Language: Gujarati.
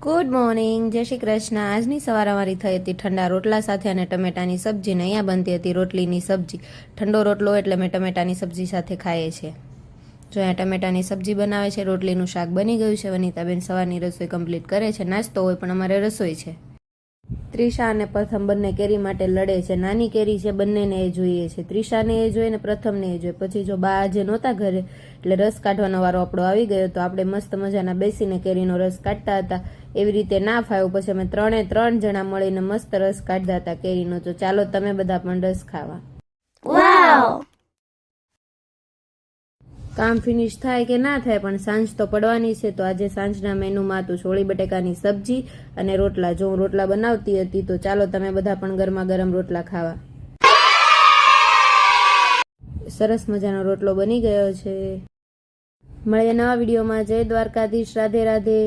ગુડ મોર્નિંગ, જય શ્રી કૃષ્ણ। આજની સવાર અમારી થઈ હતી ઠંડા રોટલા સાથે અને ટમેટાની સબ્જી ને અહીંયા બનતી હતી રોટલીની સબ્જી। ઠંડો રોટલો એટલે મેં ટમેટાની સબ્જી સાથે ખાઈએ છીએ। જો અહીંયા ટમેટાની સબ્જી બનાવે છે, રોટલીનું શાક બની ગયું છે। વનિતાબેન સવારની રસોઈ કમ્પ્લીટ કરે છે। નાસ્તો હોય પણ અમારે રસોઈ છે। ત્રિષા અને પ્રથમ બંને કેરી માટે લડે છે। નાની કેરી છે, બંનેને એ જોઈએ છે। ત્રિષાને એ જોઈએ ને પ્રથમને એ જોઈએ। પછી જો બા આજે નહોતા ઘરે એટલે રસ કાઢવાનો વારો આપણો આવી ગયો। તો આપણે મસ્ત મજાના બેસીને કેરીનો રસ કાઢતા હતા। એવી રીતે ના ફાવ્યું પછી અમે ત્રણ જણા મળીને મસ્ત રસ કાઢતા હતા કેરીનો। તો ચાલો તમે બધા પણ રસ ખાવા। વાવ! કામ ફિનિશ થાય કે ના થાય પણ સાંજ તો પડવાની છે। તો આજે સાંજના મેનુમાં હતું છોળી બટેકાની સબ્જી અને રોટલા। જો હું રોટલા બનાવતી હતી તો ચાલો તમે બધા પણ ગરમા ગરમ રોટલા ખાવા। સરસ મજાનો રોટલો બની ગયો છે। મળીએ નવા વિડીયોમાં। જય દ્વારકાધીશ, રાધે રાધે।